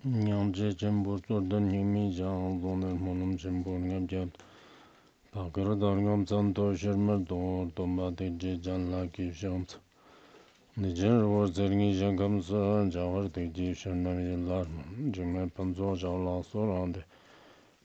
Nyamje Khenpo Sodargye mi jang zoner monum Khenpo ngam Pakara Dharma Zanto Shermer Dor Tomba Teje Janla Kishams Nijer was Zergi Jangamsa Jawar Teji Shernami Larman Jimmy Panzo Jala Sorande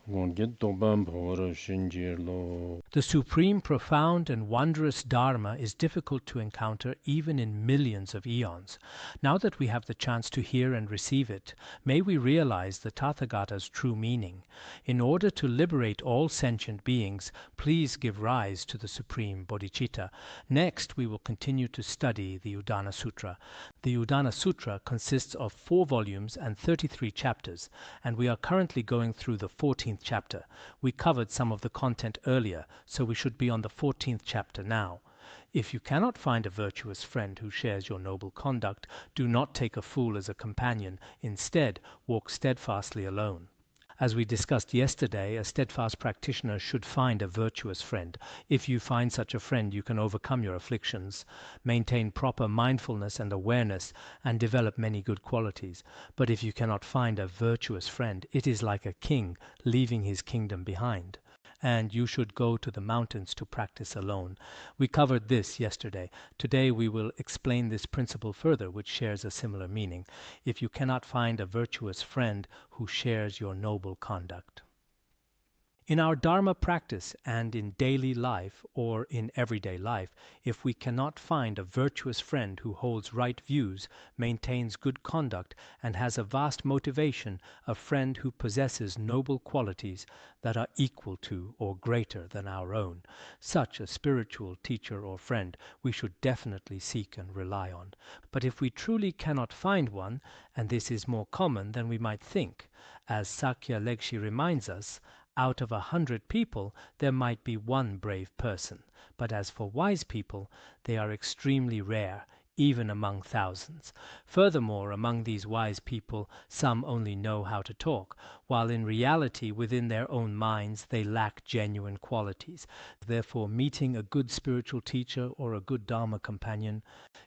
won't get Toban Power Shinjirlo. The supreme, profound, and wondrous Dharma is difficult to encounter even in millions of eons. Now that we have the chance to hear and receive it, may we realize the Tathagata's true meaning. In order to liberate all sentient beings, please give rise to the supreme bodhicitta. Next, we will continue to study the Udāna Sutra. The Udāna Sutra consists of 4 volumes and 33 chapters, and we are currently going through the 14th chapter. We covered some of the content earlier, so we should be on the 14th chapter now. If you cannot find a virtuous friend who shares your noble conduct, do not take a fool as a companion. Instead, walk steadfastly alone. As we discussed yesterday, a steadfast practitioner should find a virtuous friend. If you find such a friend, you can overcome your afflictions, maintain proper mindfulness and awareness, and develop many good qualities. But if you cannot find a virtuous friend, it is like a king leaving his kingdom behind, and you should go to the mountains to practice alone. We covered this yesterday. Today we will explain this principle further, which shares a similar meaning. If you cannot find a virtuous friend who shares your noble conduct. In our Dharma practice and in daily life or in everyday life, if we cannot find a virtuous friend who holds right views, maintains good conduct, and has a vast motivation, a friend who possesses noble qualities that are equal to or greater than our own, such a spiritual teacher or friend we should definitely seek and rely on. But if we truly cannot find one, and this is more common than we might think, as Sakya Legshi reminds us, out of 100 people, there might be one brave person. But as for wise people, they are extremely rare, even among thousands. Furthermore, among these wise people, some only know how to talk, while in reality, within their own minds, they lack genuine qualities. Therefore, meeting a good spiritual teacher or a good Dharma companion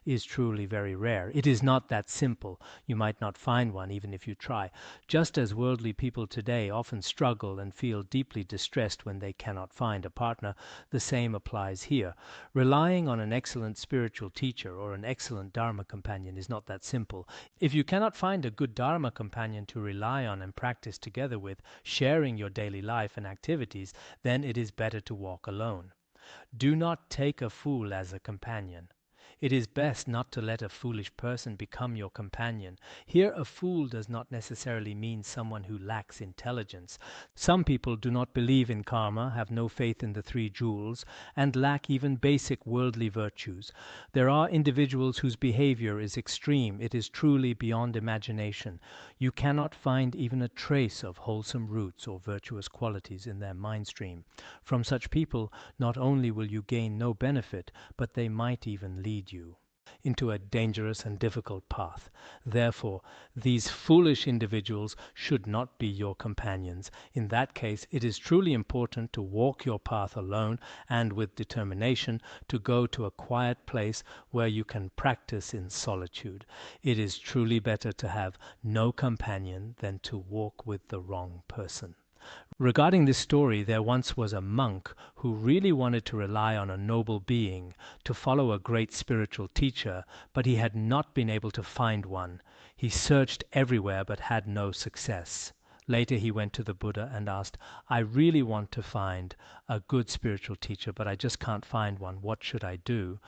is truly very rare. It is not that simple. You might not find one even if you try. Just as worldly people today often struggle and feel deeply distressed when they cannot find a partner, the same applies here. Relying on an excellent spiritual teacher or an excellent Dharma companion is not that simple. If you cannot find a good Dharma companion to rely on and practice together with, sharing your daily life and activities, then it is better to walk alone. Do not take a fool as a companion. It is best not to let a foolish person become your companion. Here, a fool does not necessarily mean someone who lacks intelligence. Some people do not believe in karma, have no faith in the 3 jewels, and lack even basic worldly virtues. There are individuals whose behavior is extreme. It is truly beyond imagination. You cannot find even a trace of wholesome roots or virtuous qualities in their mind stream. From such people, not only will you gain no benefit, but they might even lead you into a dangerous and difficult path. Therefore, these foolish individuals should not be your companions. In that case, it is truly important to walk your path alone and with determination to go to a quiet place where you can practice in solitude. It is truly better to have no companion than to walk with the wrong person. Regarding this story, there once was a monk who really wanted to rely on a noble being, to follow a great spiritual teacher, but he had not been able to find one. He searched everywhere but had no success. Later he went to the Buddha and asked, "I really want to find a good spiritual teacher, but I just can't find one. What should I do?"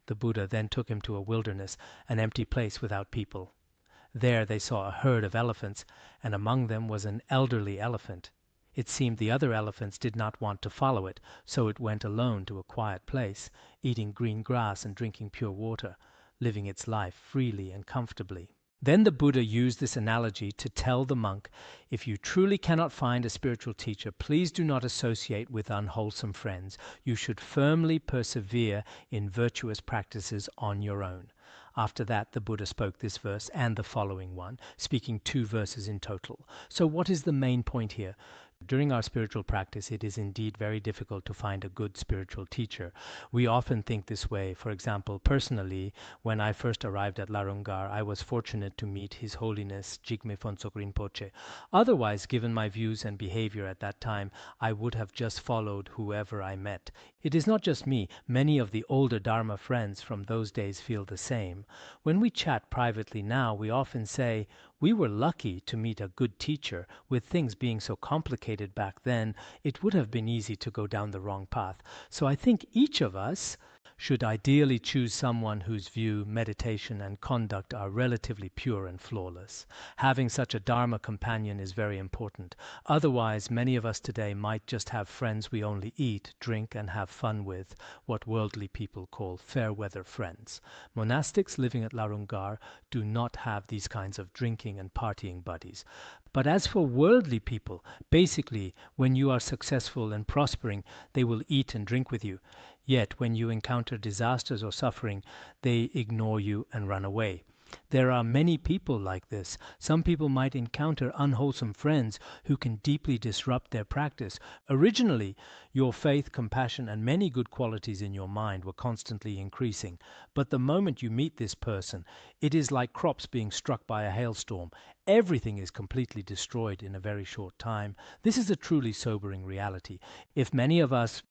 The Buddha then took him to a wilderness, an empty place without people. There they saw a herd of elephants, and among them was an elderly elephant. It seemed the other elephants did not want to follow it, so it went alone to a quiet place, eating green grass and drinking pure water, living its life freely and comfortably. Then the Buddha used this analogy to tell the monk, if you truly cannot find a spiritual teacher, please do not associate with unwholesome friends. You should firmly persevere in virtuous practices on your own. After that, the Buddha spoke this verse and the following one, speaking 2 verses in total. So what is the main point here? During our spiritual practice, it is indeed very difficult to find a good spiritual teacher. We often think this way. For example, personally, when I first arrived at Larungar, I was fortunate to meet His Holiness Jigme Phuntsok Rinpoche. Otherwise, given my views and behavior at that time, I would have just followed whoever I met. It is not just me. Many of the older Dharma friends from those days feel the same. When we chat privately now, we often say, we were lucky to meet a good teacher. With things being so complicated back then, it would have been easy to go down the wrong path. So I think each of us should ideally choose someone whose view, meditation, and conduct are relatively pure and flawless. Having such a Dharma companion is very important. Otherwise, many of us today might just have friends we only eat, drink, and have fun with, what worldly people call fair-weather friends. Monastics living at Larungar do not have these kinds of drinking and partying buddies. But as for worldly people, basically, when you are successful and prospering, they will eat and drink with you. Yet, when you encounter disasters or suffering, they ignore you and run away. There are many people like this. Some people might encounter unwholesome friends who can deeply disrupt their practice. Originally, your faith, compassion, and many good qualities in your mind were constantly increasing. But the moment you meet this person, it is like crops being struck by a hailstorm. Everything is completely destroyed in a very short time. This is a truly sobering reality. If many of us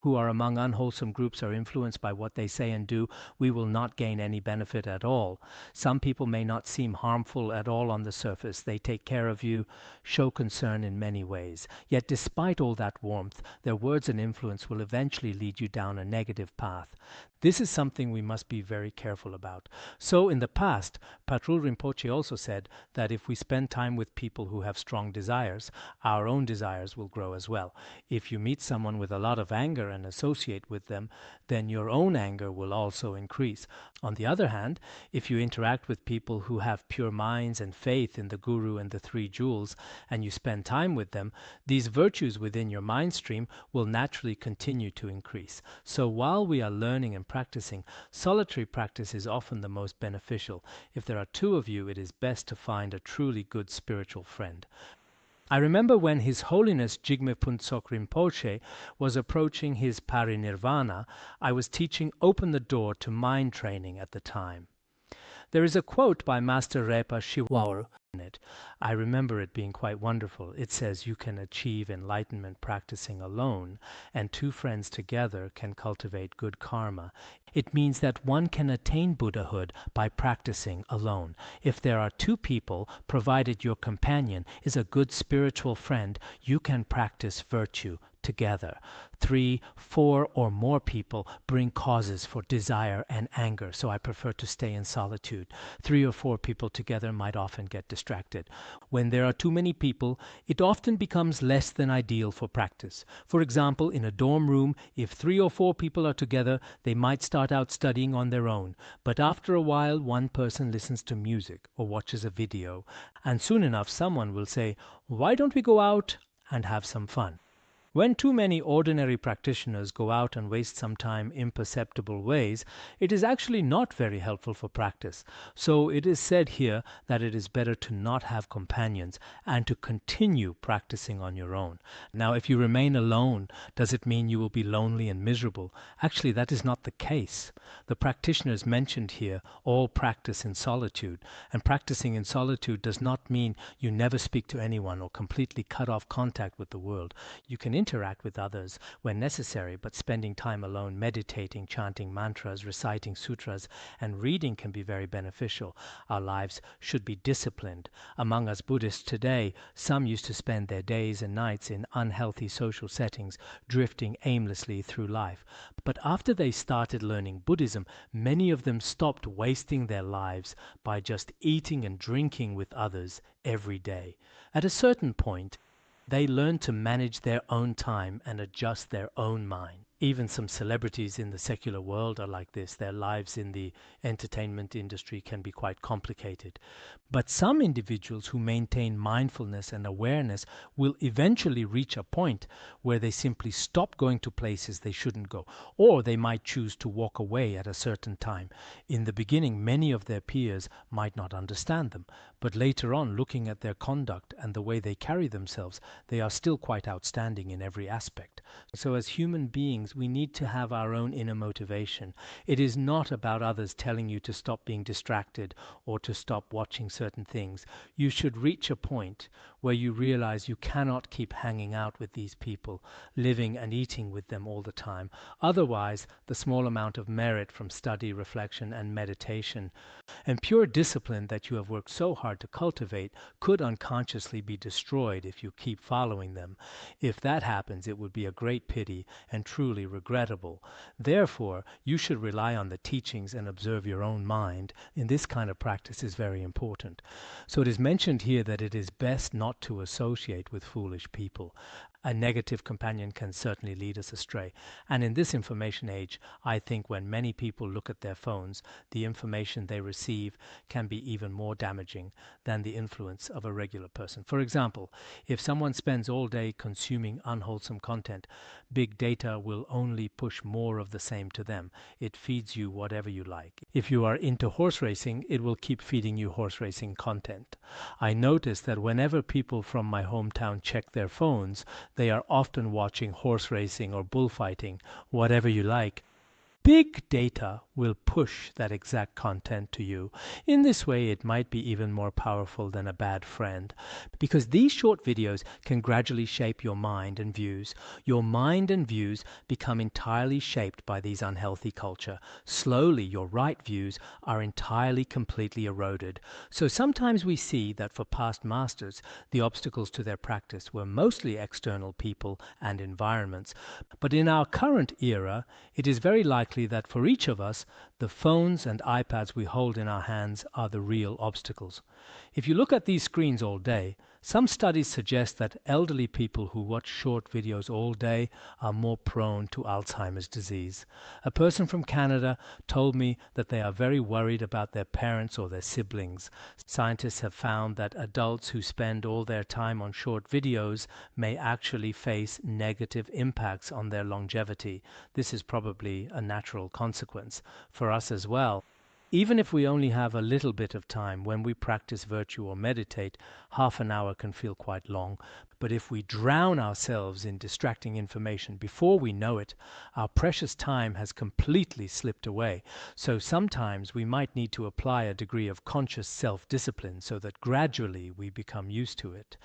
who are among unwholesome groups are influenced by what they say and do, we will not gain any benefit at all. Some people may not seem harmful at all on the surface. They take care of you, show concern in many ways. Yet despite all that warmth, their words and influence will eventually lead you down a negative path. This is something we must be very careful about. So in the past, Patrul Rinpoche also said that if we spend time with people who have strong desires, our own desires will grow as well. If you meet someone with a lot of anger and associate with them, then your own anger will also increase. On the other hand, if you interact with people who have pure minds and faith in the Guru and the Three Jewels, and you spend time with them, these virtues within your mind stream will naturally continue to increase. So while we are learning and practicing, solitary practice is often the most beneficial. If there are 2 of you, it is best to find a truly good spiritual friend. I remember when His Holiness Jigme Phuntsok Rinpoche was approaching his parinirvana, I was teaching Open the Door to Mind training at the time. There is a quote by Master Repa Shiwaur in it. I remember it being quite wonderful. It says, you can achieve enlightenment practicing alone, and 2 friends together can cultivate good karma. It means that one can attain Buddhahood by practicing alone. If there are 2 people, provided your companion is a good spiritual friend, you can practice virtue together. 3, 4, or more people bring causes for desire and anger, so I prefer to stay in solitude. 3 or 4 people together might often get distracted. When there are too many people, it often becomes less than ideal for practice. For example, in a dorm room, if 3 or 4 people are together, they might start out studying on their own. But after a while, one person listens to music or watches a video, and soon enough someone will say, why don't we go out and have some fun? When too many ordinary practitioners go out and waste some time in imperceptible ways, it is actually not very helpful for practice. So it is said here that it is better to not have companions and to continue practicing on your own. Now, if you remain alone, does it mean you will be lonely and miserable? Actually, that is not the case. The practitioners mentioned here all practice in solitude, and practicing in solitude does not mean you never speak to anyone or completely cut off contact with the world. You can interact with others when necessary, but spending time alone, meditating, chanting mantras, reciting sutras, and reading can be very beneficial. Our lives should be disciplined. Among us Buddhists today, some used to spend their days and nights in unhealthy social settings, drifting aimlessly through life. But after they started learning Buddhism, many of them stopped wasting their lives by just eating and drinking with others every day. At a certain point, they learn to manage their own time and adjust their own mind. Even some celebrities in the secular world are like this. Their lives in the entertainment industry can be quite complicated. But some individuals who maintain mindfulness and awareness will eventually reach a point where they simply stop going to places they shouldn't go, or they might choose to walk away at a certain time. In the beginning, many of their peers might not understand them, but later on, looking at their conduct and the way they carry themselves, they are still quite outstanding in every aspect. So as human beings, we need to have our own inner motivation. It is not about others telling you to stop being distracted or to stop watching certain things. You should reach a point where you realize you cannot keep hanging out with these people, living and eating with them all the time. Otherwise, the small amount of merit from study, reflection, and meditation and pure discipline that you have worked so hard to cultivate could unconsciously be destroyed if you keep following them. If that happens, it would be a great pity and truly regrettable. Therefore, you should rely on the teachings and observe your own mind. In this kind of practice is very important. So it is mentioned here that it is best not to associate with foolish people. A negative companion can certainly lead us astray. And in this information age, I think when many people look at their phones, the information they receive can be even more damaging than the influence of a regular person. For example, if someone spends all day consuming unwholesome content, big data will only push more of the same to them. It feeds you whatever you like. If you are into horse racing, it will keep feeding you horse racing content. I notice that whenever people from my hometown check their phones, they are often watching horse racing or bullfighting, whatever you like. Big data will push that exact content to you. In this way, it might be even more powerful than a bad friend, because these short videos can gradually shape your mind and views. Your mind and views become entirely shaped by these unhealthy culture. Slowly, your right views are entirely, completely eroded. So sometimes we see that for past masters, the obstacles to their practice were mostly external people and environments. But in our current era, it is very likely that for each of us, the phones and iPads we hold in our hands are the real obstacles. If you look at these screens all day, some studies suggest that elderly people who watch short videos all day are more prone to Alzheimer's disease. A person from Canada told me that they are very worried about their parents or their siblings. Scientists have found that adults who spend all their time on short videos may actually face negative impacts on their longevity. This is probably a natural consequence for us as well. Even if we only have a little bit of time when we practice virtue or meditate, half an hour can feel quite long. But if we drown ourselves in distracting information before we know it, our precious time has completely slipped away. So sometimes we might need to apply a degree of conscious self-discipline so that gradually we become used to it.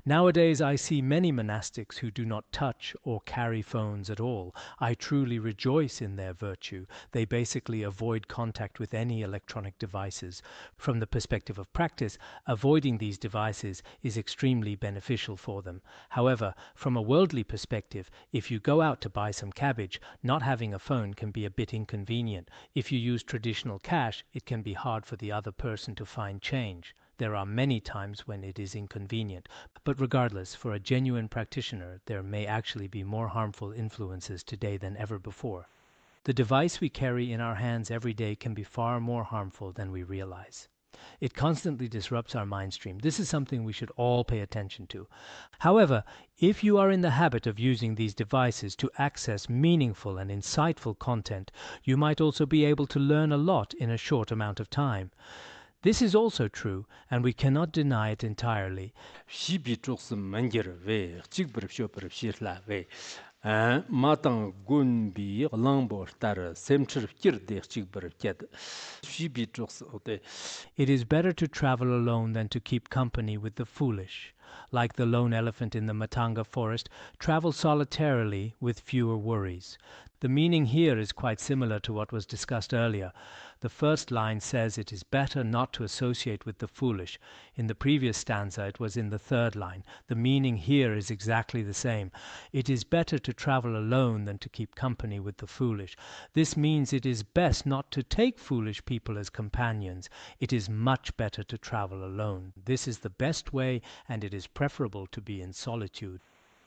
Nowadays I see many monastics who do not touch or carry phones at all. I truly rejoice in their virtue. They basically avoid contact with any electronic devices. From the perspective of practice, avoiding these devices is extremely beneficial for them. However, from a worldly perspective, if you go out to buy some cabbage, not having a phone can be a bit inconvenient. If you use traditional cash, it can be hard for the other person to find change. There are many times when it is inconvenient. But regardless, for a genuine practitioner, there may actually be more harmful influences today than ever before. The device we carry in our hands every day can be far more harmful than we realize. It constantly disrupts our mind stream. This is something we should all pay attention to. However, if you are in the habit of using these devices to access meaningful and insightful content, you might also be able to learn a lot in a short amount of time. This is also true, and we cannot deny it entirely. Matang gunbi langbo tar semcher kirde chigberked. It is better to travel alone than to keep company with the foolish. Like the lone elephant in the Matanga forest, travel solitarily with fewer worries. The meaning here is quite similar to what was discussed earlier. The first line says it is better not to associate with the foolish. In the previous stanza, it was in the third line. The meaning here is exactly the same. It is better to travel alone than to keep company with the foolish. This means it is best not to take foolish people as companions. It is much better to travel alone. This is the best way, and it is preferable to be in solitude.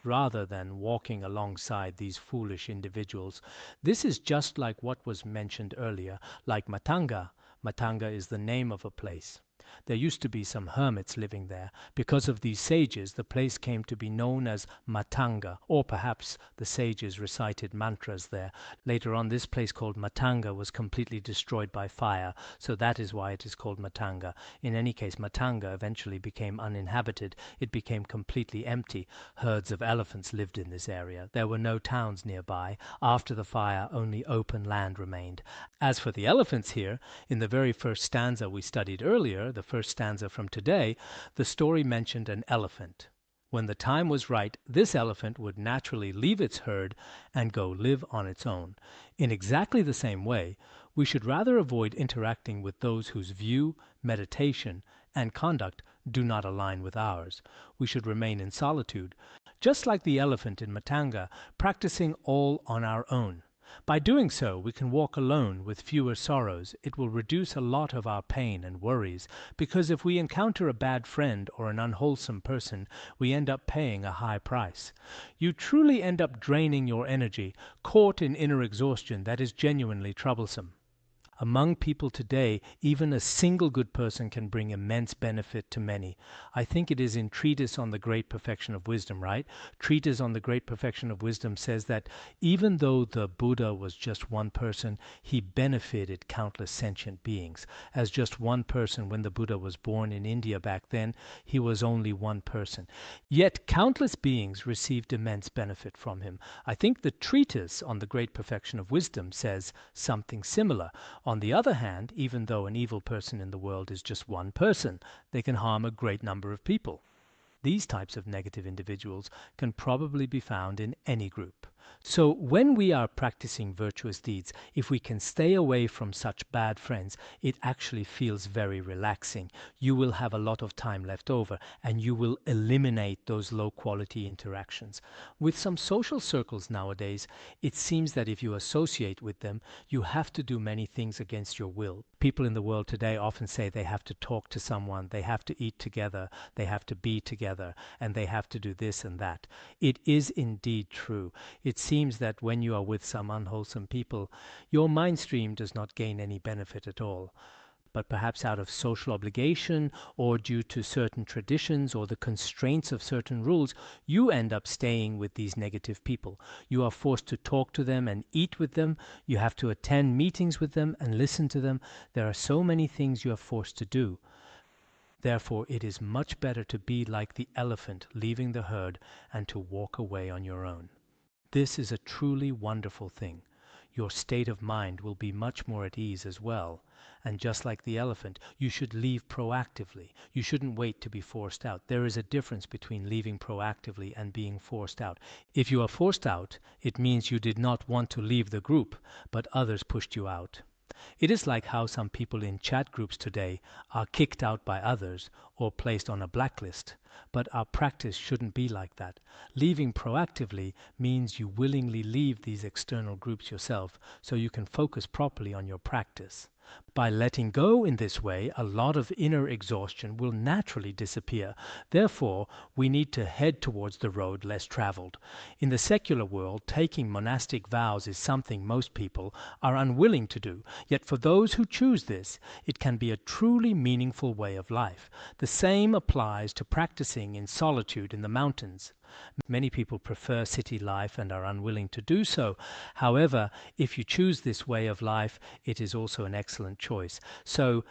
rather than walking alongside these foolish individuals. This is just like what was mentioned earlier, like Matanga. Matanga is the name of a place. There used to be some hermits living there. Because of these sages, the place came to be known as Matanga, or perhaps the sages recited mantras there. Later on, this place called Matanga was completely destroyed by fire, so that is why it is called Matanga. In any case, Matanga eventually became uninhabited. It became completely empty. Herds of elephants lived in this area. There were no towns nearby. After the fire, only open land remained. As for the elephants here, in the very first stanza we studied earlier, the first stanza from today, the story mentioned an elephant. When the time was right, this elephant would naturally leave its herd and go live on its own. In exactly the same way, we should rather avoid interacting with those whose view, meditation, and conduct do not align with ours. We should remain in solitude, just like the elephant in Matanga, practicing all on our own. By doing so, we can walk alone with fewer sorrows. It will reduce a lot of our pain and worries, because if we encounter a bad friend or an unwholesome person, we end up paying a high price. You truly end up draining your energy, caught in inner exhaustion that is genuinely troublesome. Among people today, even a single good person can bring immense benefit to many. I think it is in Treatise on the Great Perfection of Wisdom, right? Treatise on the Great Perfection of Wisdom says that even though the Buddha was just one person, he benefited countless sentient beings. As just one person, when the Buddha was born in India back then, he was only one person. Yet countless beings received immense benefit from him. I think the Treatise on the Great Perfection of Wisdom says something similar. On the other hand, even though an evil person in the world is just one person, they can harm a great number of people. These types of negative individuals can probably be found in any group. So when we are practicing virtuous deeds, if we can stay away from such bad friends, it actually feels very relaxing. You will have a lot of time left over, and you will eliminate those low-quality interactions. With some social circles nowadays, it seems that if you associate with them, you have to do many things against your will. People in the world today often say they have to talk to someone, they have to eat together, they have to be together, and they have to do this and that. It is indeed true. It seems that when you are with some unwholesome people, your mind stream does not gain any benefit at all. But perhaps out of social obligation or due to certain traditions or the constraints of certain rules, you end up staying with these negative people. You are forced to talk to them and eat with them. You have to attend meetings with them and listen to them. There are so many things you are forced to do. Therefore, it is much better to be like the elephant leaving the herd and to walk away on your own. This is a truly wonderful thing. Your state of mind will be much more at ease as well. And just like the elephant, you should leave proactively. You shouldn't wait to be forced out. There is a difference between leaving proactively and being forced out. If you are forced out, it means you did not want to leave the group, but others pushed you out. It is like how some people in chat groups today are kicked out by others or placed on a blacklist. But our practice shouldn't be like that. Leaving proactively means you willingly leave these external groups yourself so you can focus properly on your practice. By letting go in this way, a lot of inner exhaustion will naturally disappear. Therefore, we need to head towards the road less traveled. In the secular world, taking monastic vows is something most people are unwilling to do. Yet for those who choose this, it can be a truly meaningful way of life. The same applies to practicing in solitude in the mountains. Many people prefer city life and are unwilling to do so. However, if you choose this way of life, it is also an excellent choice. So,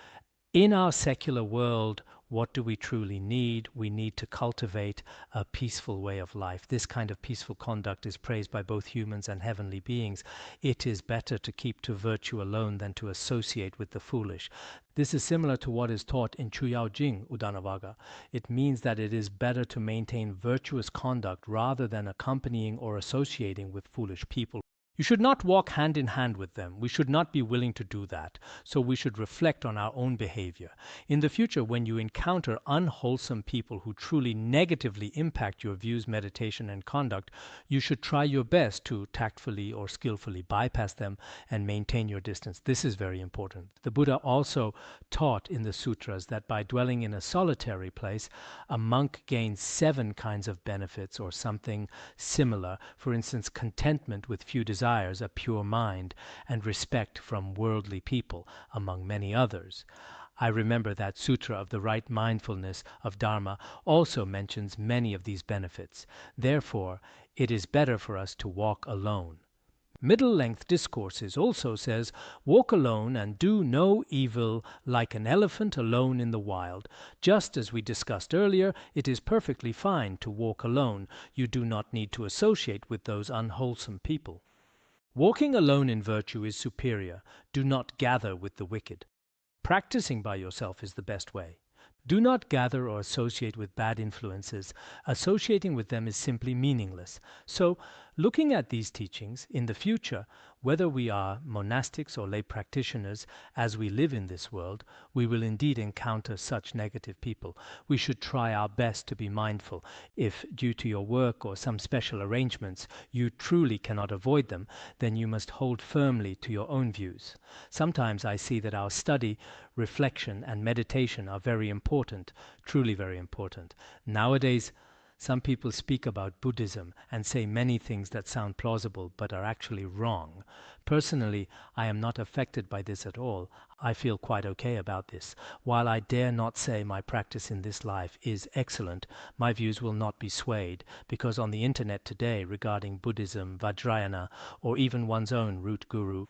in our secular world, what do we truly need? We need to cultivate a peaceful way of life. This kind of peaceful conduct is praised by both humans and heavenly beings. It is better to keep to virtue alone than to associate with the foolish. This is similar to what is taught in Chuyao Jing, Udāna. It means that it is better to maintain virtuous conduct rather than accompanying or associating with foolish people. You should not walk hand in hand with them. We should not be willing to do that. So we should reflect on our own behavior. In the future, when you encounter unwholesome people who truly negatively impact your views, meditation, and conduct, you should try your best to tactfully or skillfully bypass them and maintain your distance. This is very important. The Buddha also taught in the sutras that by dwelling in a solitary place, a monk gains 7 kinds of benefits or something similar. For instance, contentment with few desires, a pure mind, and respect from worldly people, among many others. I remember that Sutra of the Right Mindfulness of Dharma also mentions many of these benefits. Therefore, it is better for us to walk alone. Middle-length discourses also says, walk alone and do no evil like an elephant alone in the wild. Just as we discussed earlier, it is perfectly fine to walk alone. You do not need to associate with those unwholesome people. Walking alone in virtue is superior. Do not gather with the wicked. Practicing by yourself is the best way. Do not gather or associate with bad influences. Associating with them is simply meaningless. So, looking at these teachings, in the future, whether we are monastics or lay practitioners, as we live in this world, we will indeed encounter such negative people. We should try our best to be mindful. If, due to your work or some special arrangements, you truly cannot avoid them, then you must hold firmly to your own views. Sometimes I see that our study, reflection, and meditation are very important, truly very important. Nowadays, some people speak about Buddhism and say many things that sound plausible but are actually wrong. Personally, I am not affected by this at all. I feel quite okay about this. While I dare not say my practice in this life is excellent, my views will not be swayed, because on the internet today regarding Buddhism, Vajrayana, or even one's own root guru,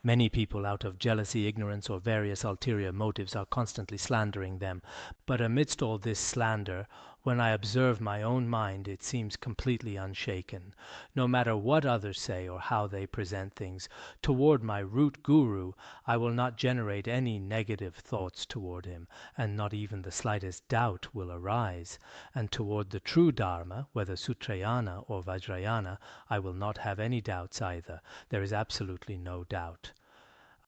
many people out of jealousy, ignorance, or various ulterior motives are constantly slandering them. But amidst all this slander, when I observe my own mind, it seems completely unshaken. No matter what others say or how they present things, toward my root guru, I will not generate any negative thoughts toward him, and not even the slightest doubt will arise. And toward the true Dharma, whether Sutrayana or Vajrayana, I will not have any doubts either. There is absolutely no doubt.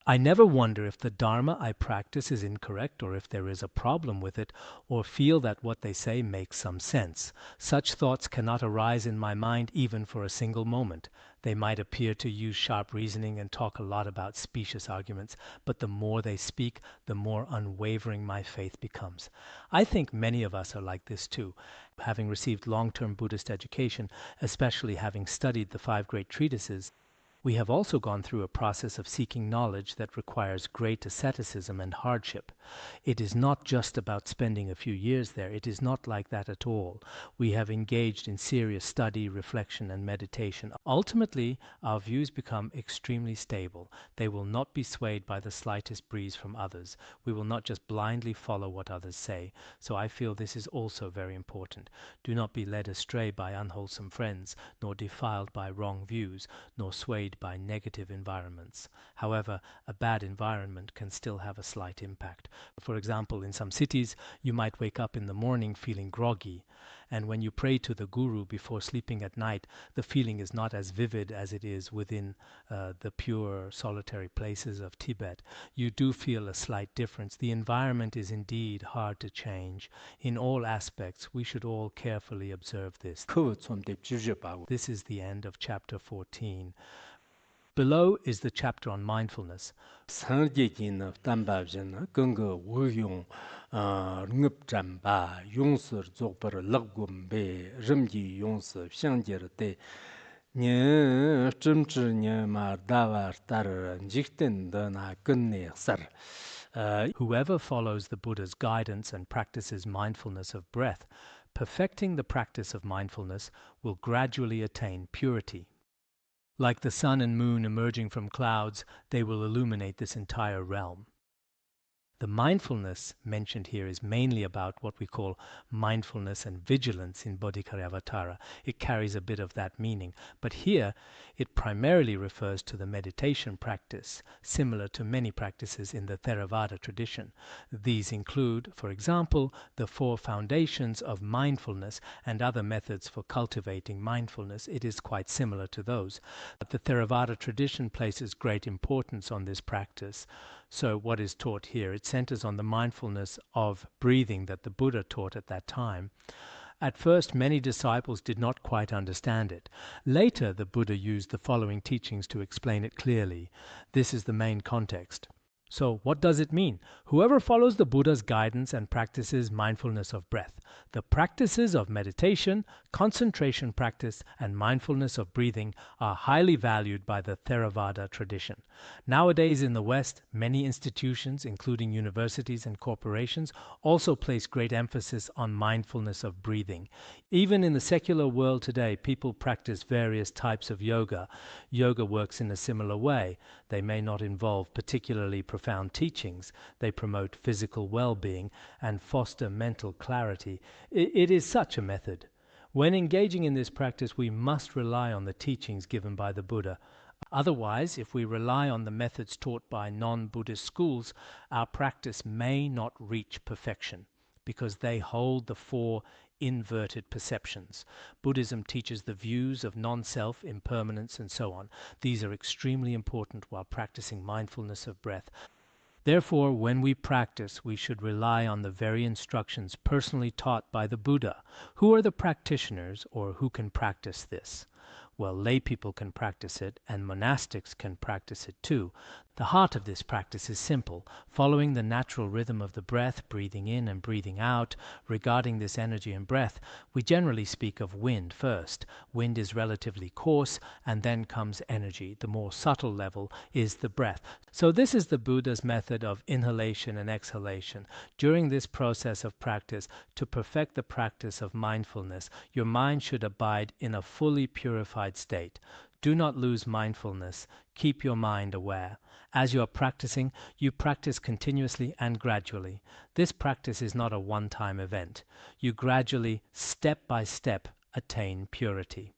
I never wonder if the Dharma I practice is incorrect, or if there is a problem with it, or feel that what they say makes some sense. Such thoughts cannot arise in my mind even for a single moment. They might appear to use sharp reasoning and talk a lot about specious arguments, but the more they speak, the more unwavering my faith becomes. I think many of us are like this too. Having received long-term Buddhist education, especially having studied the 5 great treatises, we have also gone through a process of seeking knowledge that requires great asceticism and hardship. It is not just about spending a few years there. It is not like that at all. We have engaged in serious study, reflection, and meditation. Ultimately, our views become extremely stable. They will not be swayed by the slightest breeze from others. We will not just blindly follow what others say. So I feel this is also very important. Do not be led astray by unwholesome friends, nor defiled by wrong views, nor swayed by negative environments. However, a bad environment can still have a slight impact. For example, in some cities, you might wake up in the morning feeling groggy, and when you pray to the guru before sleeping at night, the feeling is not as vivid as it is within the pure solitary places of Tibet. You do feel a slight difference. The environment is indeed hard to change. In all aspects, we should all carefully observe this. This is the end of chapter 14. Below is the chapter on mindfulness. Whoever follows the Buddha's guidance and practices mindfulness of breath, perfecting the practice of mindfulness, will gradually attain purity. Like the sun and moon emerging from clouds, they will illuminate this entire realm. The mindfulness mentioned here is mainly about what we call mindfulness and vigilance in Bodhikaravatara. It carries a bit of that meaning, but here it primarily refers to the meditation practice, similar to many practices in the Theravada tradition. These include, for example, the 4 foundations of mindfulness and other methods for cultivating mindfulness. It is quite similar to those. The Theravada tradition places great importance on this practice. So what is taught here? It centers on the mindfulness of breathing that the Buddha taught at that time. At first, many disciples did not quite understand it. Later, the Buddha used the following teachings to explain it clearly. This is the main context. So, what does it mean? Whoever follows the Buddha's guidance and practices mindfulness of breath, the practices of meditation, concentration practice, and mindfulness of breathing are highly valued by the Theravada tradition. Nowadays in the West, many institutions, including universities and corporations, also place great emphasis on mindfulness of breathing. Even in the secular world today, people practice various types of yoga. Yoga works in a similar way. They may not involve particularly profound teachings. They promote physical well-being and foster mental clarity. It is such a method. When engaging in this practice, we must rely on the teachings given by the Buddha. Otherwise, if we rely on the methods taught by non-Buddhist schools, our practice may not reach perfection because they hold the 4 inverted perceptions. Buddhism teaches the views of non-self, impermanence, and so on. These are extremely important while practicing mindfulness of breath. Therefore, when we practice, we should rely on the very instructions personally taught by the Buddha. Who are the practitioners, or who can practice this? Well, lay people can practice it, and monastics can practice it too. The heart of this practice is simple, following the natural rhythm of the breath, breathing in and breathing out. Regarding this energy and breath, we generally speak of wind first. Wind is relatively coarse, and then comes energy. The more subtle level is the breath. So this is the Buddha's method of inhalation and exhalation. During this process of practice, to perfect the practice of mindfulness, your mind should abide in a fully purified state. Do not lose mindfulness. Keep your mind aware. As you are practicing, you practice continuously and gradually. This practice is not a one-time event. You gradually, step by step, attain purity.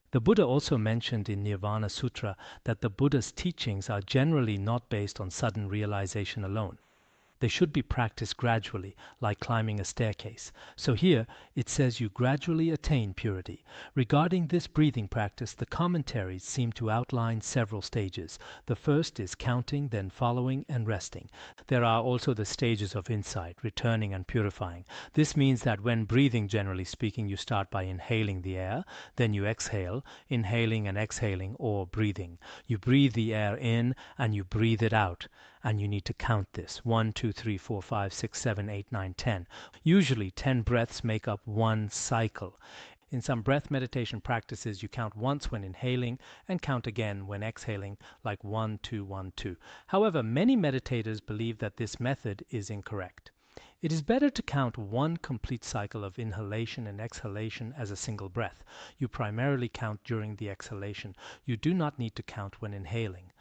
The Buddha also mentioned in Nirvana Sūtra that the Buddha's teachings are generally not based on sudden realization alone. They should be practiced gradually, like climbing a staircase. So here it says you gradually attain purity. Regarding this breathing practice, the commentaries seem to outline several stages. The first is counting, then following and resting. There are also the stages of insight, returning and purifying. This means that when breathing, generally speaking, you start by inhaling the air, then you exhale, inhaling and exhaling, or breathing. You breathe the air in and you breathe it out. And you need to count this. 1, 2, 3, 4, 5, 6, 7, 8, 9, 10. Usually 10 breaths make up one cycle. In some breath meditation practices, you count once when inhaling and count again when exhaling, like 1, 2, 1, 2. However, many meditators believe that this method is incorrect. It is better to count one complete cycle of inhalation and exhalation as a single breath. You primarily count during the exhalation. You do not need to count when inhaling.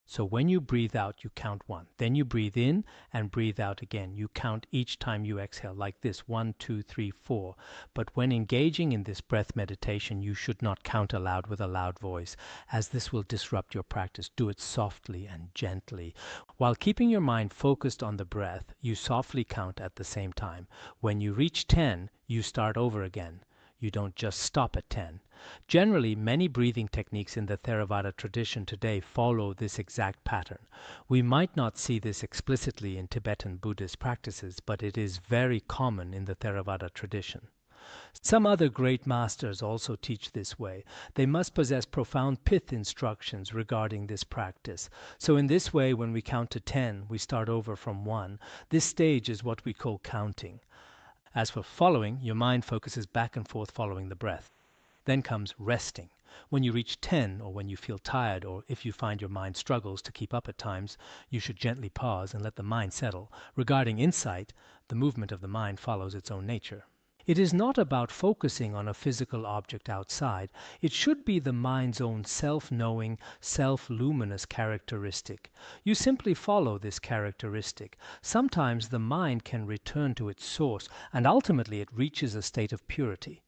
So when you breathe out, you count 1. Then you breathe in and breathe out again. You count each time you exhale, like this, 1, 2, 3, 4. But when engaging in this breath meditation, you should not count aloud with a loud voice, as this will disrupt your practice. Do it softly and gently. While keeping your mind focused on the breath, you softly count at the same time. When you reach 10, you start over again. You don't just stop at 10. Generally, many breathing techniques in the Theravada tradition today follow this exact pattern. We might not see this explicitly in Tibetan Buddhist practices, but it is very common in the Theravada tradition. Some other great masters also teach this way. They must possess profound pith instructions regarding this practice. So in this way, when we count to 10, we start over from 1. This stage is what we call counting. As for following, your mind focuses back and forth following the breath. Then comes resting. When you reach 10, or when you feel tired, or if you find your mind struggles to keep up at times, you should gently pause and let the mind settle. Regarding insight, the movement of the mind follows its own nature. It is not about focusing on a physical object outside. It should be the mind's own self-knowing, self-luminous characteristic. You simply follow this characteristic. Sometimes the mind can return to its source, and ultimately it reaches a state of purity.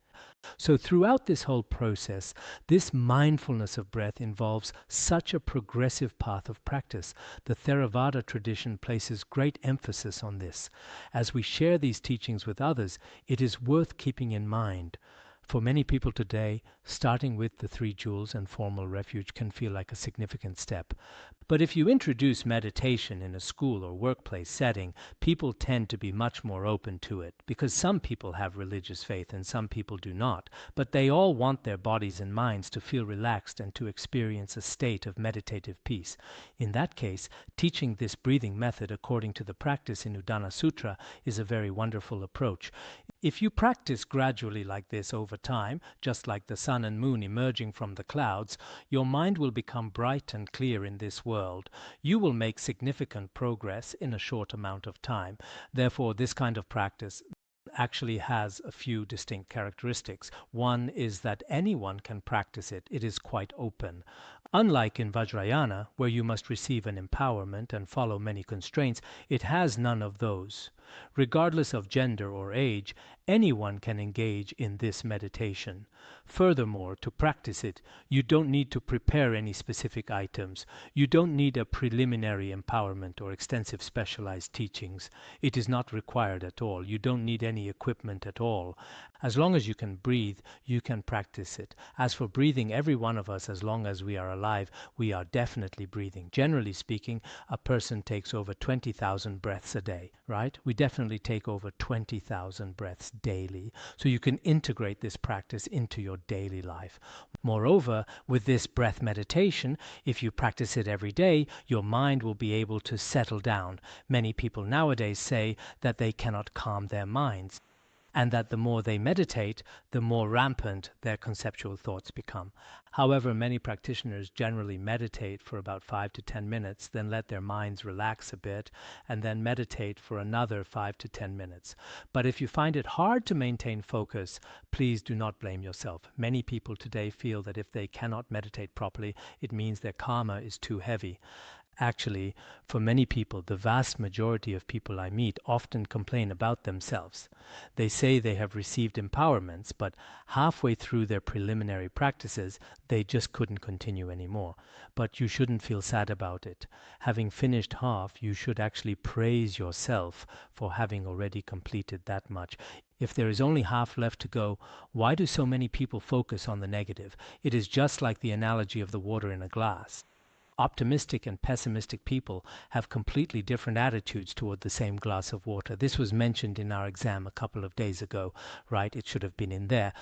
So throughout this whole process, this mindfulness of breath involves such a progressive path of practice. The Theravada tradition places great emphasis on this. As we share these teachings with others, it is worth keeping in mind. For many people today, starting with the 3 jewels and formal refuge can feel like a significant step. But if you introduce meditation in a school or workplace setting, people tend to be much more open to it, because some people have religious faith and some people do not, but they all want their bodies and minds to feel relaxed and to experience a state of meditative peace. In that case, teaching this breathing method according to the practice in Udāna Sūtra is a very wonderful approach. If you practice gradually like this over time, just like the sun and moon emerging from the clouds, your mind will become bright and clear in this world. You will make significant progress in a short amount of time. Therefore, this kind of practice actually has a few distinct characteristics. One is that anyone can practice it. It is quite open. Unlike in Vajrayana, where you must receive an empowerment and follow many constraints, it has none of those. Regardless of gender or age, anyone can engage in this meditation. Furthermore, to practice it, you don't need to prepare any specific items. You don't need a preliminary empowerment or extensive specialized teachings. It is not required at all. You don't need any equipment at all. As long as you can breathe, you can practice it. As for breathing, every one of us, as long as we are alive, we are definitely breathing. Generally speaking, a person takes over 20,000 breaths a day, right? We definitely take over 20,000 breaths daily. So you can integrate this practice into your daily life. Moreover, with this breath meditation, if you practice it every day, your mind will be able to settle down. Many people nowadays say that they cannot calm their minds, and that the more they meditate, the more rampant their conceptual thoughts become. However, many practitioners generally meditate for about 5 to 10 minutes, then let their minds relax a bit, and then meditate for another 5 to 10 minutes. But if you find it hard to maintain focus, please do not blame yourself. Many people today feel that if they cannot meditate properly, it means their karma is too heavy. Actually, for many people, the vast majority of people I meet often complain about themselves. They say they have received empowerments, but halfway through their preliminary practices, they just couldn't continue anymore. But you shouldn't feel sad about it. Having finished half, you should actually praise yourself for having already completed that much. If there is only half left to go, why do so many people focus on the negative? It is just like the analogy of the water in a glass. Optimistic and pessimistic people have completely different attitudes toward the same glass of water. This was mentioned in our exam a couple of days ago, right? It should have been in there.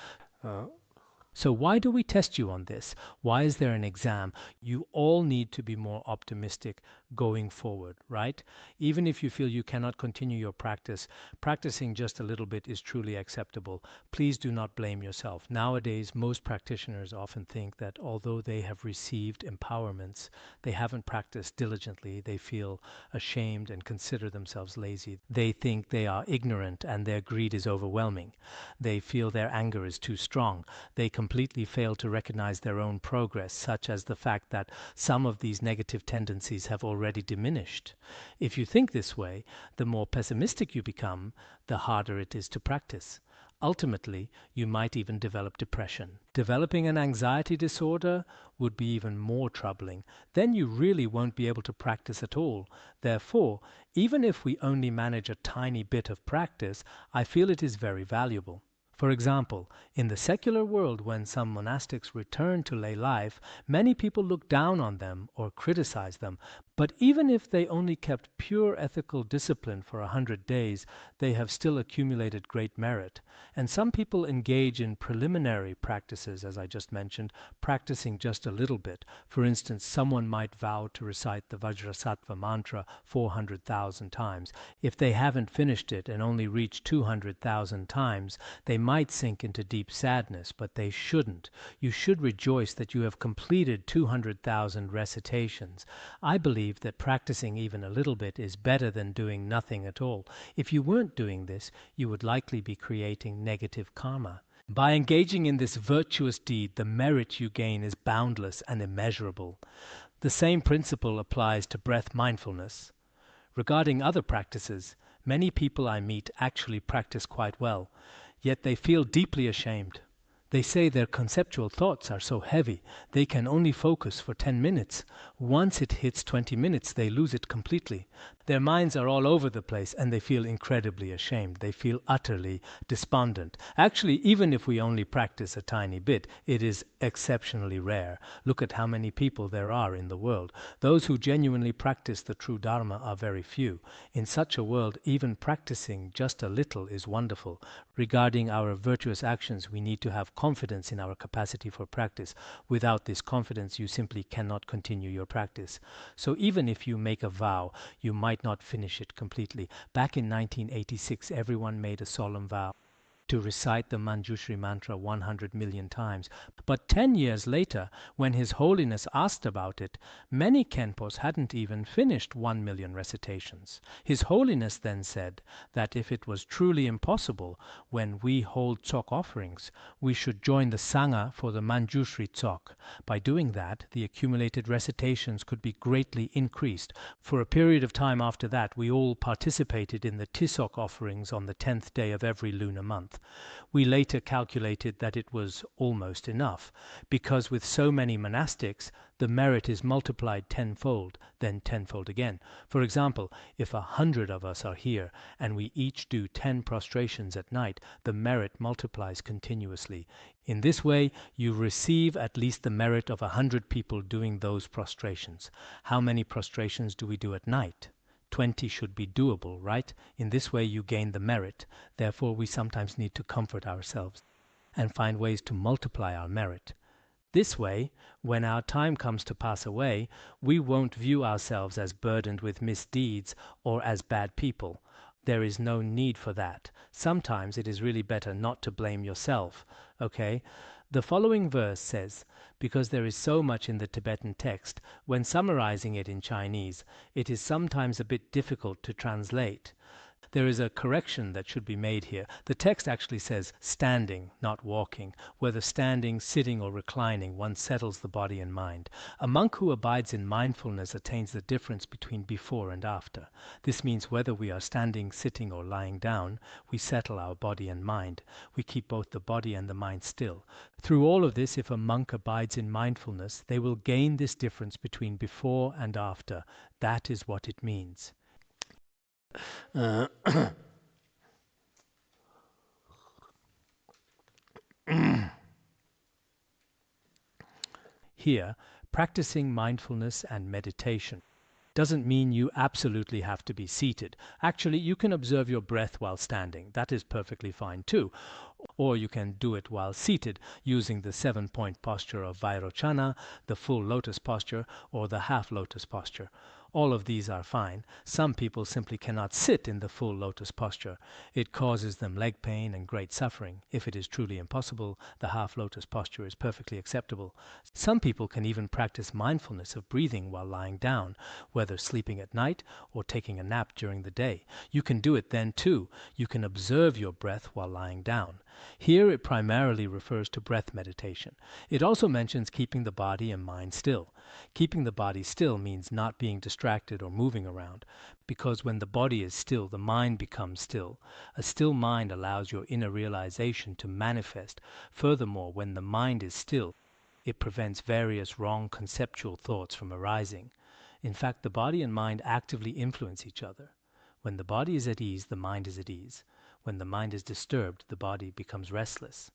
So why do we test you on this? Why is there an exam? You all need to be more optimistic going forward, right? Even if you feel you cannot continue your practice, practicing just a little bit is truly acceptable. Please do not blame yourself. Nowadays, most practitioners often think that although they have received empowerments, they haven't practiced diligently. They feel ashamed and consider themselves lazy. They think they are ignorant and their greed is overwhelming. They feel their anger is too strong. They completely fail to recognize their own progress, such as the fact that some of these negative tendencies have already diminished. If you think this way, the more pessimistic you become, the harder it is to practice. Ultimately, you might even develop depression. Developing an anxiety disorder would be even more troubling. Then you really won't be able to practice at all. Therefore, even if we only manage a tiny bit of practice, I feel it is very valuable. For example, in the secular world, when some monastics return to lay life, many people look down on them or criticize them. But even if they only kept pure ethical discipline for 100 days, they have still accumulated great merit. And some people engage in preliminary practices, as I just mentioned, practicing just a little bit. For instance, someone might vow to recite the Vajrasattva mantra 400,000 times. If they haven't finished it and only reached 200,000 times, they might sink into deep sadness, but they shouldn't. You should rejoice that you have completed 200,000 recitations. I believe believe that practicing even a little bit is better than doing nothing at all. If you weren't doing this, you would likely be creating negative karma. By engaging in this virtuous deed, the merit you gain is boundless and immeasurable. The same principle applies to breath mindfulness. Regarding other practices, many people I meet actually practice quite well, yet they feel deeply ashamed. They say their conceptual thoughts are so heavy, they can only focus for 10 minutes. Once it hits 20 minutes, they lose it completely. Their minds are all over the place and they feel incredibly ashamed. They feel utterly despondent. Actually, even if we only practice a tiny bit, it is exceptionally rare. Look at how many people there are in the world. Those who genuinely practice the true Dharma are very few. In such a world, even practicing just a little is wonderful. Regarding our virtuous actions, we need to have confidence in our capacity for practice. Without this confidence, you simply cannot continue your practice. So even if you make a vow, you might not finish it completely. Back in 1986, everyone made a solemn vow to recite the Manjushri mantra 100 million times. But 10 years later, when His Holiness asked about it, many Khenpos hadn't even finished 1 million recitations. His Holiness then said that if it was truly impossible, when we hold tsok offerings, we should join the Sangha for the Manjushri tsok. By doing that, the accumulated recitations could be greatly increased. For a period of time after that, we all participated in the Tisok offerings on the 10th day of every lunar month. We later calculated that it was almost enough, because with so many monastics, the merit is multiplied tenfold, then tenfold again. For example, if 100 of us are here, and we each do 10 prostrations at night, the merit multiplies continuously. In this way, you receive at least the merit of 100 people doing those prostrations. How many prostrations do we do at night? 20 should be doable, right? In this way you gain the merit. Therefore we sometimes need to comfort ourselves and find ways to multiply our merit. This way, when our time comes to pass away, we won't view ourselves as burdened with misdeeds or as bad people. There is no need for that. Sometimes it is really better not to blame yourself, okay? The following verse says, because there is so much in the Tibetan text, when summarizing it in Chinese, it is sometimes a bit difficult to translate. There is a correction that should be made here. The text actually says standing, not walking. Whether standing, sitting, or reclining, one settles the body and mind. A monk who abides in mindfulness attains the difference between before and after. This means whether we are standing, sitting, or lying down, we settle our body and mind. We keep both the body and the mind still. Through all of this, if a monk abides in mindfulness, they will gain this difference between before and after. That is what it means. Here, practicing mindfulness and meditation doesn't mean you absolutely have to be seated. Actually, you can observe your breath while standing. That is perfectly fine too. Or you can do it while seated, using the 7-point posture of Vairochana, the full lotus posture, or the half lotus posture. All of these are fine. Some people simply cannot sit in the full lotus posture. It causes them leg pain and great suffering. If it is truly impossible, the half lotus posture is perfectly acceptable. Some people can even practice mindfulness of breathing while lying down, whether sleeping at night or taking a nap during the day. You can do it then too. You can observe your breath while lying down. Here it primarily refers to breath meditation. It also mentions keeping the body and mind still. Keeping the body still means not being distracted or moving around, because when the body is still, the mind becomes still. A still mind allows your inner realization to manifest. Furthermore, when the mind is still, it prevents various wrong conceptual thoughts from arising. In fact, the body and mind actively influence each other. When the body is at ease, the mind is at ease. When the mind is disturbed, the body becomes restless.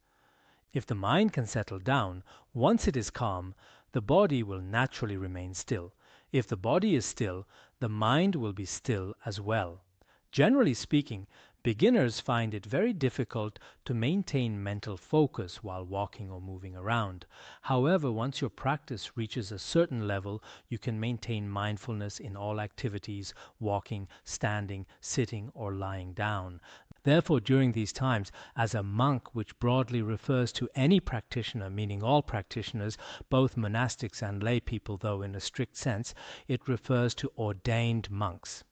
If the mind can settle down, once it is calm, the body will naturally remain still. If the body is still, the mind will be still as well. Generally speaking, beginners find it very difficult to maintain mental focus while walking or moving around. However, once your practice reaches a certain level, you can maintain mindfulness in all activities, walking, standing, sitting, or lying down. Therefore, during these times, as a monk, which broadly refers to any practitioner, meaning all practitioners, both monastics and lay people, though in a strict sense, it refers to ordained monks.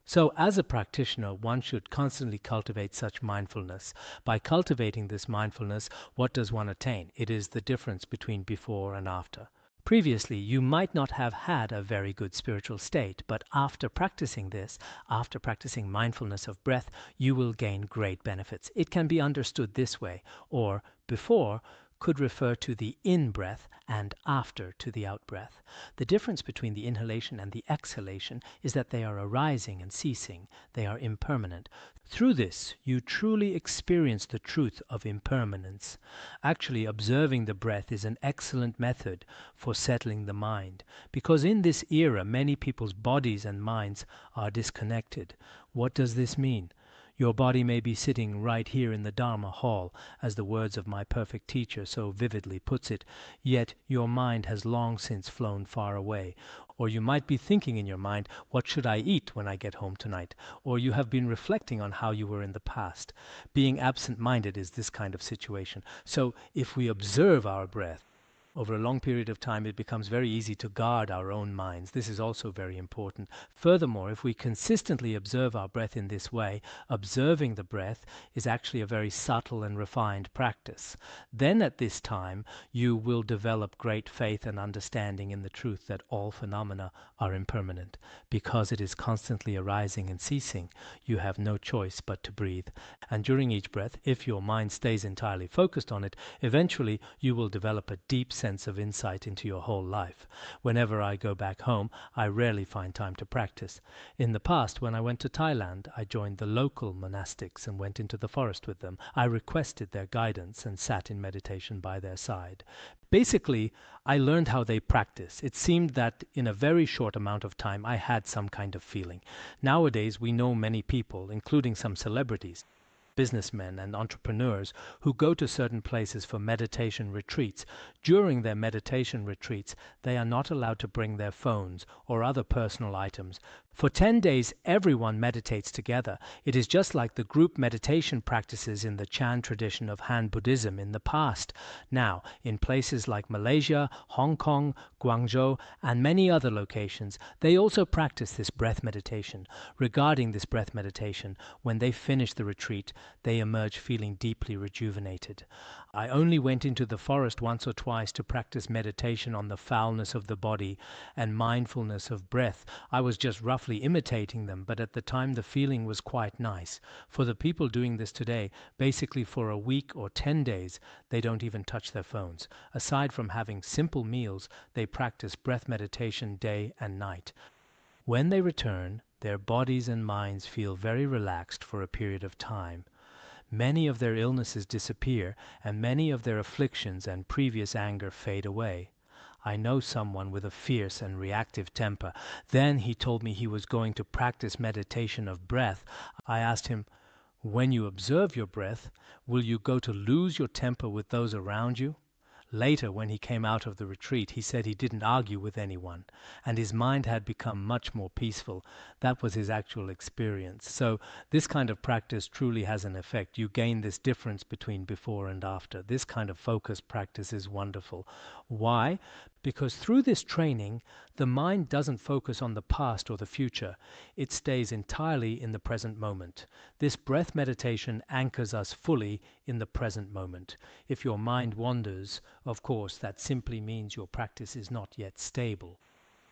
So as a practitioner, one should constantly cultivate such mindfulness. By cultivating this mindfulness, what does one attain? It is the difference between before and after. Previously, you might not have had a very good spiritual state, but after practicing this, after practicing mindfulness of breath, you will gain great benefits. It can be understood this way, or before could refer to the in-breath and after to the out-breath. The difference between the inhalation and the exhalation is that they are arising and ceasing. They are impermanent. Through this, you truly experience the truth of impermanence. Actually, observing the breath is an excellent method for settling the mind, because in this era, many people's bodies and minds are disconnected. What does this mean? Your body may be sitting right here in the Dharma hall, as the words of my perfect teacher so vividly puts it, yet your mind has long since flown far away. Or you might be thinking in your mind, what should I eat when I get home tonight? Or you have been reflecting on how you were in the past. Being absent-minded is this kind of situation. So if we observe our breath, over a long period of time, it becomes very easy to guard our own minds. This is also very important. Furthermore, if we consistently observe our breath in this way, observing the breath is actually a very subtle and refined practice. Then at this time, you will develop great faith and understanding in the truth that all phenomena are impermanent. Because it is constantly arising and ceasing, you have no choice but to breathe. And during each breath, if your mind stays entirely focused on it, eventually you will develop a deep sense of insight into your whole life. Whenever I go back home, I rarely find time to practice. In the past, when I went to Thailand, I joined the local monastics and went into the forest with them. I requested their guidance and sat in meditation by their side. Basically, I learned how they practice. It seemed that in a very short amount of time, I had some kind of feeling. Nowadays, we know many people, including some celebrities, businessmen and entrepreneurs who go to certain places for meditation retreats. During their meditation retreats, they are not allowed to bring their phones or other personal items. For 10 days, everyone meditates together. It is just like the group meditation practices in the Chan tradition of Han Buddhism in the past. Now, in places like Malaysia, Hong Kong, Guangzhou, and many other locations, they also practice this breath meditation. Regarding this breath meditation, when they finish the retreat, they emerge feeling deeply rejuvenated. I only went into the forest once or twice to practice meditation on the foulness of the body and mindfulness of breath. I was just roughly imitating them, but at the time the feeling was quite nice. For the people doing this today, basically for a week or 10 days, they don't even touch their phones. Aside from having simple meals, they practice breath meditation day and night. When they return, their bodies and minds feel very relaxed for a period of time. Many of their illnesses disappear, and many of their afflictions and previous anger fade away. I know someone with a fierce and reactive temper. Then he told me he was going to practice meditation of breath. I asked him, when you observe your breath, will you go to lose your temper with those around you? Later, when he came out of the retreat, he said he didn't argue with anyone, and his mind had become much more peaceful. That was his actual experience. So this kind of practice truly has an effect. You gain this difference between before and after. This kind of focused practice is wonderful. Why? Because through this training, the mind doesn't focus on the past or the future. It stays entirely in the present moment. This breath meditation anchors us fully in the present moment. If your mind wanders, of course, that simply means your practice is not yet stable.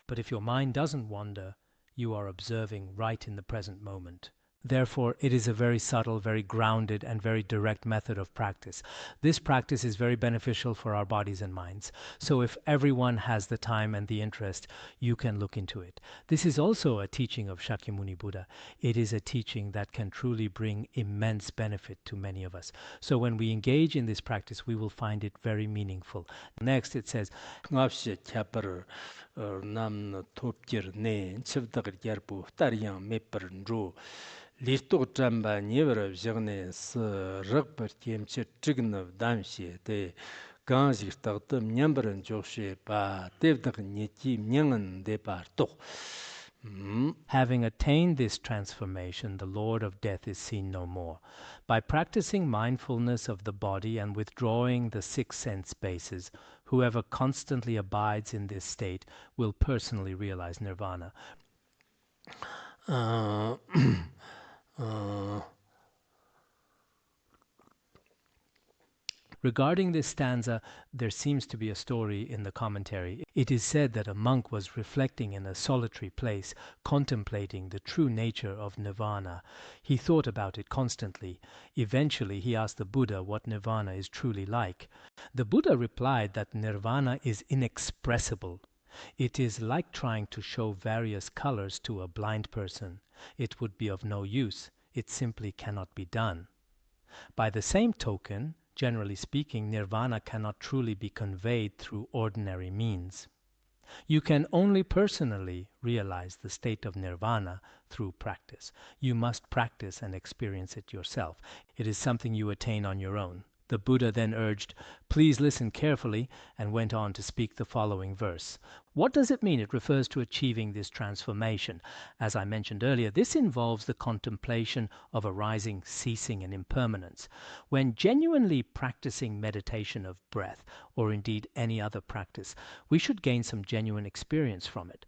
But if your mind doesn't wander, you are observing right in the present moment. Therefore, it is a very subtle, very grounded, and very direct method of practice. This practice is very beneficial for our bodies and minds. So if everyone has the time and the interest, you can look into it. This is also a teaching of Shakyamuni Buddha. It is a teaching that can truly bring immense benefit to many of us. So when we engage in this practice, we will find it very meaningful. Next, it says, Lirtuk Tramba Niver Jerne Rugber Tiemche Trignov Damshe de Ganzir Tagtum Nyambran Joshe Pa Devdak Niti Nyangan de Parto Having attained this transformation, the Lord of Death is seen no more. By practicing mindfulness of the body and withdrawing the 6 sense bases, whoever constantly abides in this state will personally realize nirvana. Regarding this stanza, there seems to be a story in the commentary. It is said that a monk was reflecting in a solitary place, contemplating the true nature of nirvana. He thought about it constantly. Eventually, he asked the Buddha what nirvana is truly like. The Buddha replied that nirvana is inexpressible. It is like trying to show various colors to a blind person. It would be of no use. It simply cannot be done. By the same token, generally speaking, nirvana cannot truly be conveyed through ordinary means. You can only personally realize the state of nirvana through practice. You must practice and experience it yourself. It is something you attain on your own. The Buddha then urged, "Please listen carefully," and went on to speak the following verse. What does it mean? It refers to achieving this transformation. As I mentioned earlier, this involves the contemplation of arising, ceasing, and impermanence. When genuinely practicing meditation of breath, or indeed any other practice, we should gain some genuine experience from it.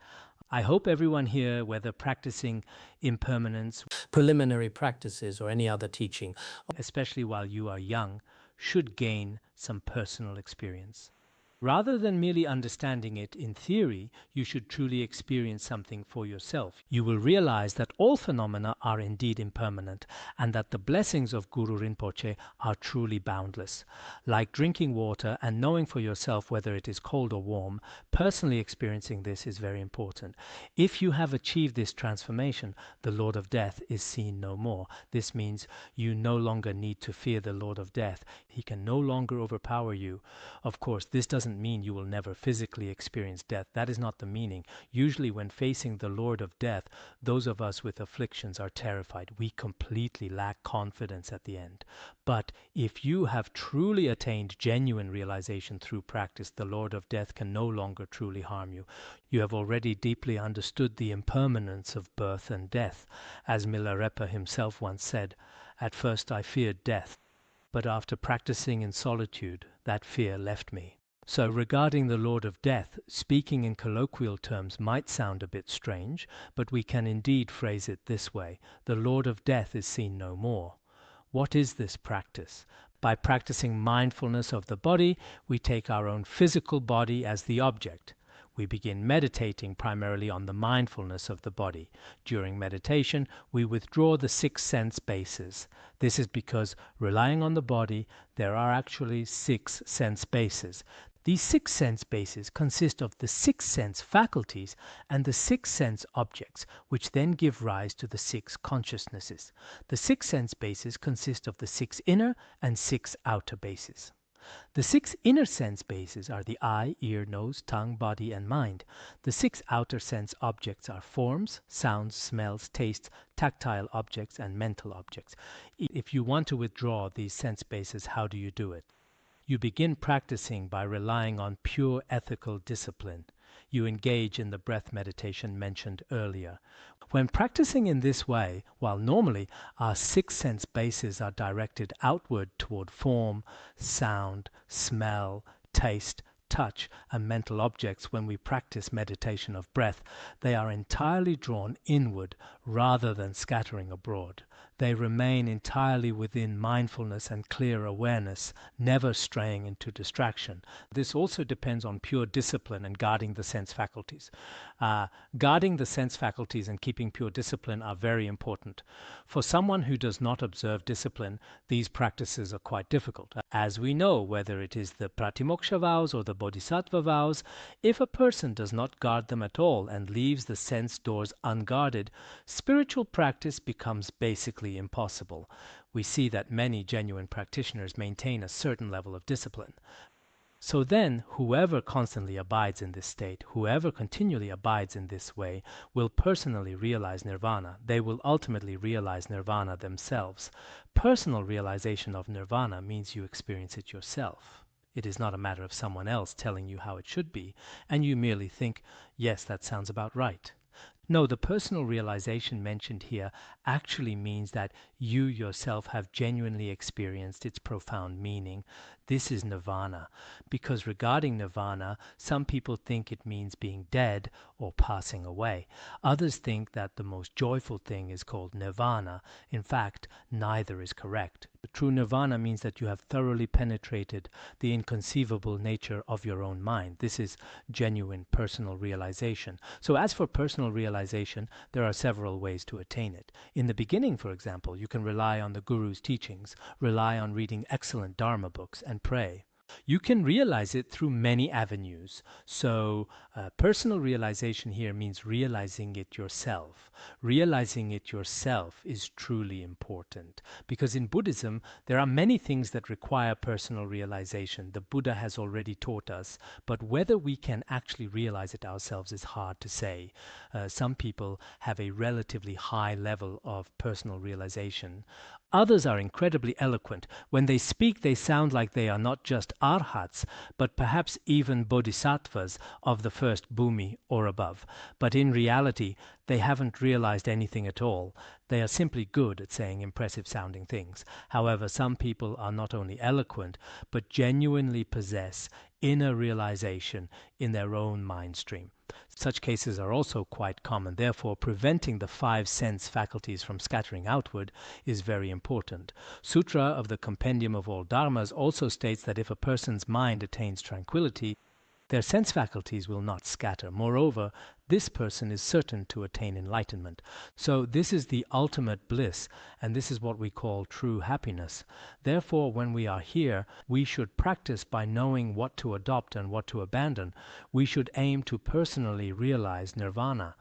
I hope everyone here, whether practicing impermanence, preliminary practices, or any other teaching, especially while you are young, should gain some personal experience. Rather than merely understanding it in theory, you should truly experience something for yourself. You will realize that all phenomena are indeed impermanent, and that the blessings of Guru Rinpoche are truly boundless. Like drinking water and knowing for yourself whether it is cold or warm, personally experiencing this is very important. If you have achieved this transformation, the Lord of Death is seen no more. This means you no longer need to fear the Lord of Death. He can no longer overpower you. Of course, this doesn't mean you will never physically experience death. That is not the meaning. Usually when facing the Lord of Death, those of us with afflictions are terrified. We completely lack confidence at the end. But if you have truly attained genuine realization through practice, the Lord of Death can no longer truly harm you. You have already deeply understood the impermanence of birth and death. As Milarepa himself once said, "At first I feared death, but after practicing in solitude, that fear left me." So regarding the Lord of Death, speaking in colloquial terms might sound a bit strange, but we can indeed phrase it this way: the Lord of Death is seen no more. What is this practice? By practicing mindfulness of the body, we take our own physical body as the object. We begin meditating primarily on the mindfulness of the body. During meditation, we withdraw the 6 sense bases. This is because, relying on the body, there are actually 6 sense bases. These 6 sense bases consist of the 6 sense faculties and the 6 sense objects, which then give rise to the 6 consciousnesses. The 6 sense bases consist of the 6 inner and 6 outer bases. The 6 inner sense bases are the eye, ear, nose, tongue, body, and mind. The 6 outer sense objects are forms, sounds, smells, tastes, tactile objects, and mental objects. If you want to withdraw these sense bases, how do you do it? You begin practicing by relying on pure ethical discipline. You engage in the breath meditation mentioned earlier. When practicing in this way, while normally our 6 sense bases are directed outward toward form, sound, smell, taste, touch, and mental objects, when we practice meditation of breath, they are entirely drawn inward rather than scattering abroad. They remain entirely within mindfulness and clear awareness, never straying into distraction. This also depends on pure discipline and guarding the sense faculties. Guarding the sense faculties and keeping pure discipline are very important. For someone who does not observe discipline, these practices are quite difficult. As we know, whether it is the Pratimoksha vows or the Bodhisattva vows, if a person does not guard them at all and leaves the sense doors unguarded, spiritual practice becomes basically impossible. We see that many genuine practitioners maintain a certain level of discipline. So then, whoever constantly abides in this state, whoever continually abides in this way, will personally realize nirvana. They will ultimately realize nirvana themselves. Personal realization of nirvana means you experience it yourself. It is not a matter of someone else telling you how it should be, and you merely think, yes, that sounds about right. No, the personal realization mentioned here actually means that you yourself have genuinely experienced its profound meaning. This is nirvana, because regarding nirvana, some people think it means being dead or passing away. Others think that the most joyful thing is called nirvana. In fact, neither is correct. The true nirvana means that you have thoroughly penetrated the inconceivable nature of your own mind. This is genuine personal realization. So as for personal realization, there are several ways to attain it. In the beginning, for example, you can rely on the Guru's teachings, rely on reading excellent Dharma books, and pray. You can realize it through many avenues. So personal realization here means realizing it yourself. Realizing it yourself is truly important, because in Buddhism there are many things that require personal realization. The Buddha has already taught us, but whether we can actually realize it ourselves is hard to say. Some people have a relatively high level of personal realization. Others are incredibly eloquent. When they speak, they sound like they are not just arhats, but perhaps even bodhisattvas of the first bhumi or above. But in reality, they haven't realized anything at all. They are simply good at saying impressive sounding things. However, some people are not only eloquent, but genuinely possess inner realization in their own mind stream. Such cases are also quite common. Therefore, preventing the five sense faculties from scattering outward is very important. Sūtra of the Compendium of all Dharmas also states that if a person's mind attains tranquility, their sense faculties will not scatter. Moreover, this person is certain to attain enlightenment. So this is the ultimate bliss, and this is what we call true happiness. Therefore, when we are here, we should practice by knowing what to adopt and what to abandon. We should aim to personally realize nirvana.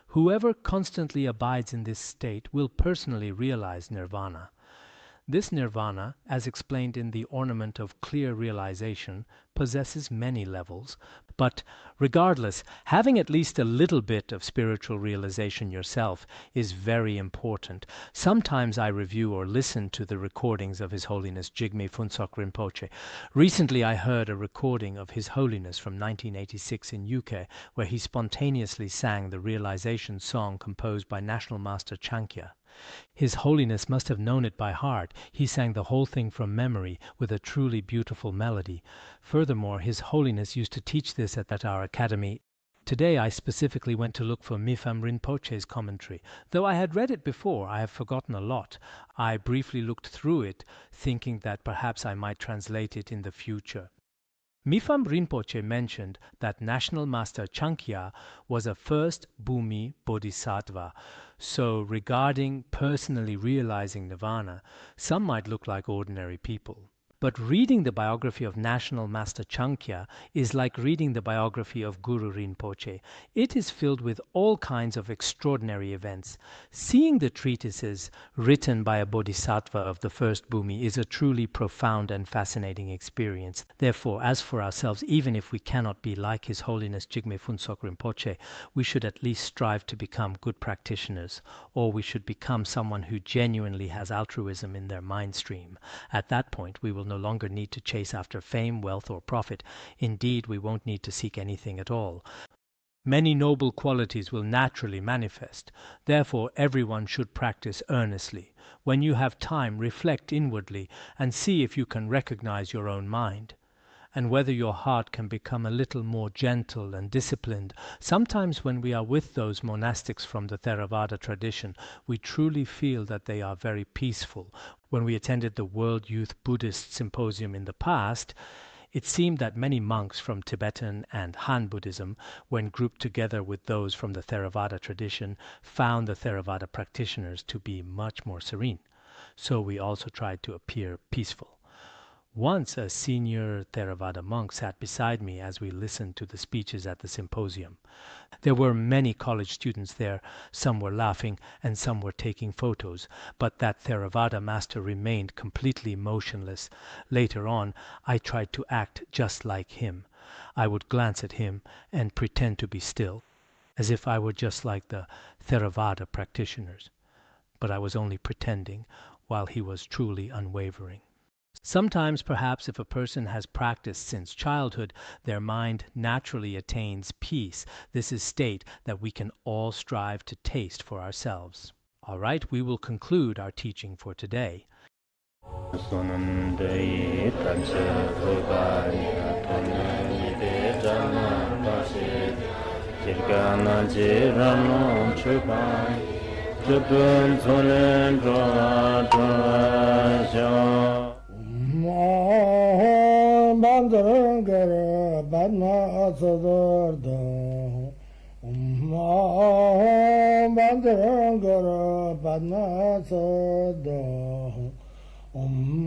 Whoever constantly abides in this state will personally realize nirvana. This nirvana, as explained in the Ornament of Clear Realization, possesses many levels, but regardless, having at least a little bit of spiritual realization yourself is very important. Sometimes I review or listen to the recordings of His Holiness Jigme Phuntsok Rinpoche. Recently I heard a recording of His Holiness from 1986 in UK, where he spontaneously sang the realization song composed by National Master Chankya. His Holiness must have known it by heart. He sang the whole thing from memory with a truly beautiful melody. Furthermore, His Holiness used to teach this at our academy. Today I specifically went to look for Mipham Rinpoche's commentary. Though I had read it before, I have forgotten a lot. I briefly looked through it, thinking that perhaps I might translate it in the future. Mipham Rinpoche mentioned that National Master Chankya was a first Bhumi Bodhisattva. So regarding personally realizing nirvana, some might look like ordinary people. But reading the biography of National Master Chankya is like reading the biography of Guru Rinpoche. It is filled with all kinds of extraordinary events. Seeing the treatises written by a bodhisattva of the first bhumi is a truly profound and fascinating experience. Therefore, as for ourselves, even if we cannot be like His Holiness Jigme Phuntsok Rinpoche, we should at least strive to become good practitioners, or we should become someone who genuinely has altruism in their mind stream. At that point, we will no longer need to chase after fame, wealth, or profit. Indeed, we won't need to seek anything at all. Many noble qualities will naturally manifest. Therefore, everyone should practice earnestly. When you have time, reflect inwardly and see if you can recognize your own mind, and whether your heart can become a little more gentle and disciplined. Sometimes when we are with those monastics from the Theravada tradition, we truly feel that they are very peaceful. When we attended the World Youth Buddhist Symposium in the past, it seemed that many monks from Tibetan and Han Buddhism, when grouped together with those from the Theravada tradition, found the Theravada practitioners to be much more serene. So we also tried to appear peaceful. Once a senior Theravada monk sat beside me as we listened to the speeches at the symposium. There were many college students there. Some were laughing and some were taking photos, but that Theravada master remained completely motionless. Later on, I tried to act just like him. I would glance at him and pretend to be still, as if I were just like the Theravada practitioners. But I was only pretending, while he was truly unwavering. Sometimes, perhaps, if a person has practiced since childhood, their mind naturally attains peace. This is state that we can all strive to taste for ourselves. All right, we will conclude our teaching for today. Om